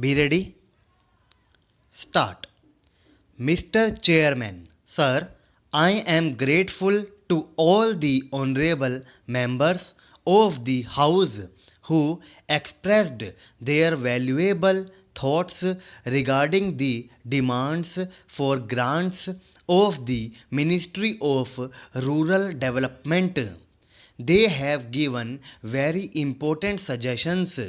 Be ready? Start. Mr. Chairman, sir, I am grateful to all the honorable members of the House who expressed their valuable thoughts regarding the demands for grants of the Ministry of Rural Development. They have given very important suggestions.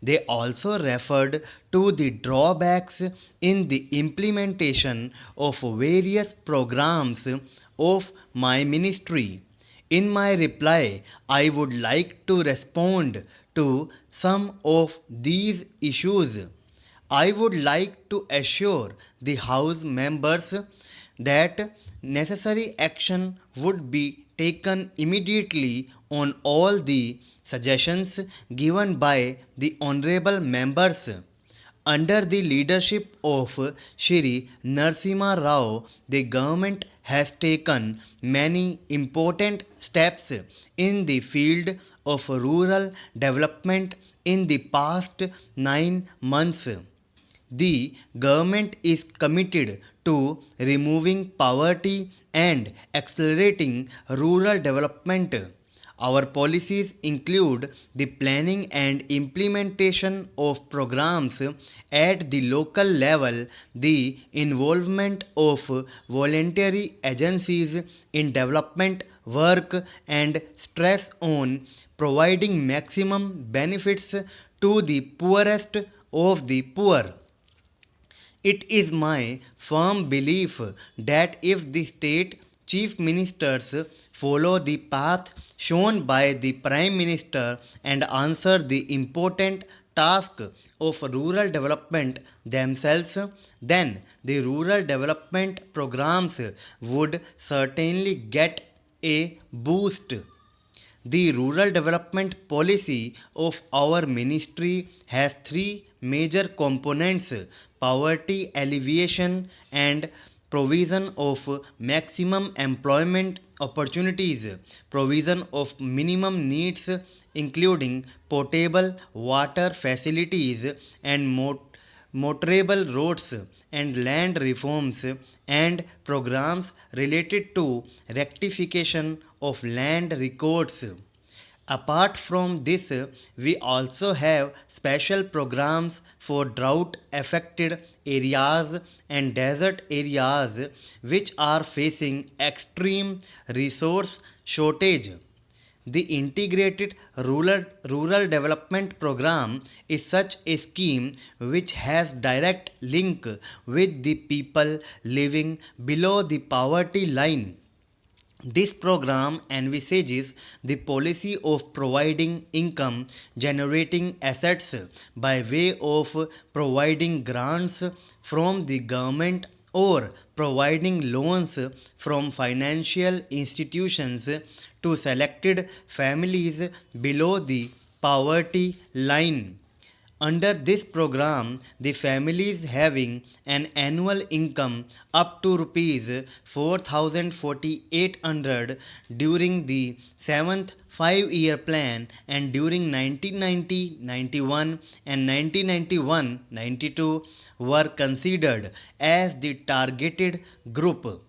They also referred to the drawbacks in the implementation of various programs of my ministry. In my reply, I would like to respond to some of these issues. I would like to assure the House members that necessary action would be taken immediately on all the suggestions given by the honorable members. Under the leadership of Shri Narasimha Rao, the government has taken many important steps in the field of rural development in the past 9 months. The government is committed to removing poverty and accelerating rural development. Our policies include the planning and implementation of programs at the local level, the involvement of voluntary agencies in development work, and stress on providing maximum benefits to the poorest of the poor. It is my firm belief that if the state chief ministers follow the path shown by the Prime Minister and answer the important task of rural development themselves, then the rural development programs would certainly get a boost. The rural development policy of our ministry has three major components: poverty alleviation and provision of maximum employment opportunities, provision of minimum needs including potable water facilities and motorable roads, and land reforms and programs related to rectification of land records. Apart from this, we also have special programs for drought affected areas and desert areas which are facing extreme resource shortage. The Integrated Rural Development Program is such a scheme which has direct link with the people living below the poverty line. This program envisages the policy of providing income generating assets by way of providing grants from the government or providing loans from financial institutions to selected families below the poverty line. Under this program, the families having an annual income up to rupees 4,800 during the 7th 5-year plan and during 1990-91 and 1991-92 were considered as the targeted group.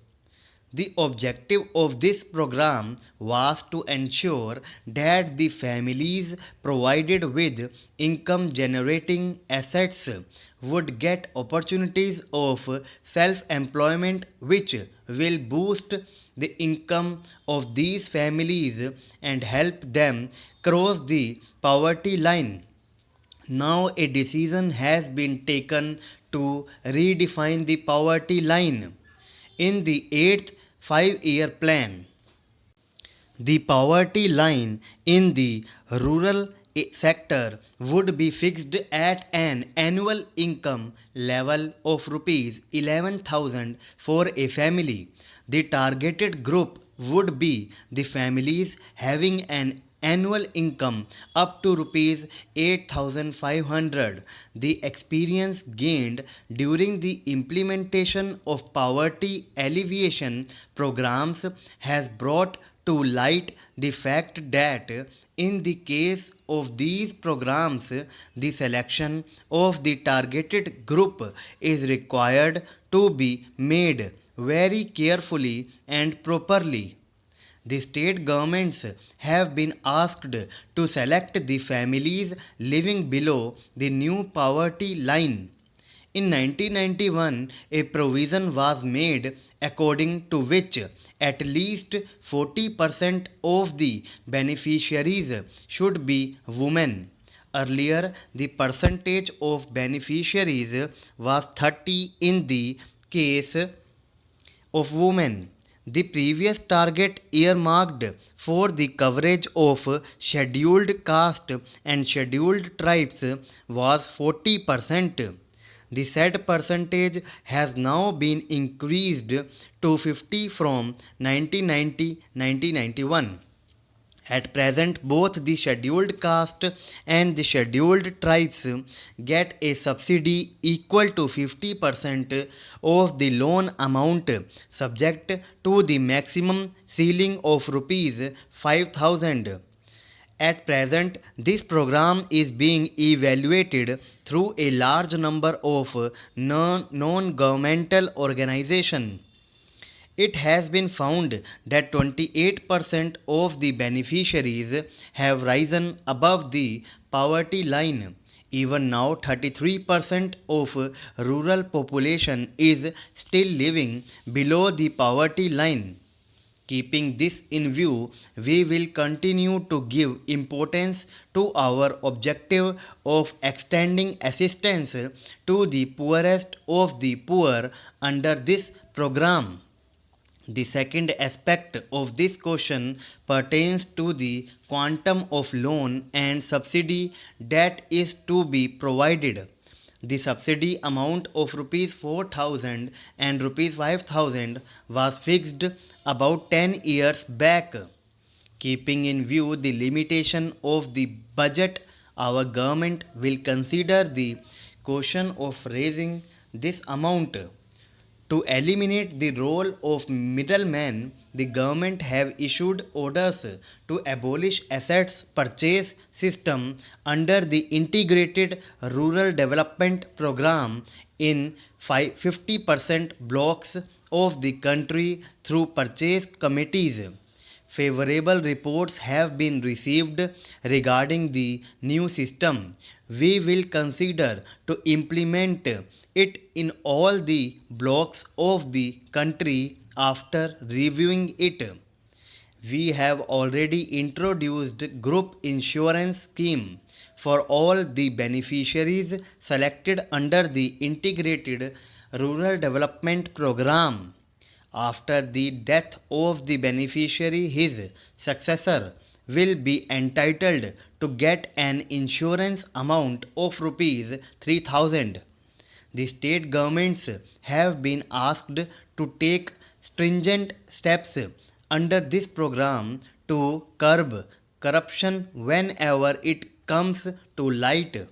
The objective of this program was to ensure that the families provided with income generating assets would get opportunities of self employment which will boost the income of these families and help them cross the poverty line. Now, a decision has been taken to redefine the poverty line. In the 8th 5-year plan, the poverty line in the rural sector would be fixed at an annual income level of rupees 11,000 for a family. The targeted group would be the families having an annual income up to rupees 8,500. The experience gained during the implementation of poverty alleviation programs has brought to light the fact that in the case of these programs, the selection of the targeted group is required to be made very carefully and properly. The state governments have been asked to select the families living below the new poverty line. In 1991, a provision was made according to which at least 40% of the beneficiaries should be women. Earlier, the percentage of beneficiaries was 30 in the case of women. The previous target earmarked for the coverage of scheduled caste and scheduled tribes was 40%. The said percentage has now been increased to 50 from 1990-1991. At present, both the scheduled caste and the scheduled tribes get a subsidy equal to 50% of the loan amount, subject to the maximum ceiling of rupees 5,000. At present, this program is being evaluated through a large number of non-governmental organizations. It has been found that 28% of the beneficiaries have risen above the poverty line. Even now, 33% of rural population is still living below the poverty line. Keeping this in view, we will continue to give importance to our objective of extending assistance to the poorest of the poor under this program. The second aspect of this question pertains to the quantum of loan and subsidy that is to be provided. The subsidy amount of rupees 4,000 and rupees 5,000 was fixed about 10 years back. Keeping in view the limitation of the budget, our government will consider the question of raising this amount. To eliminate the role of middlemen, the government have issued orders to abolish assets purchase system under the integrated rural development program in 50% blocks of the country through purchase committees. Favorable reports have been received regarding the new system. We will consider to implement it in all the blocks of the country after reviewing it. We have already introduced group insurance scheme for all the beneficiaries selected under the integrated rural development program. After the death of the beneficiary, his successor will be entitled to get an insurance amount of rupees 3,000. The state governments have been asked to take stringent steps under this program to curb corruption whenever it comes to light.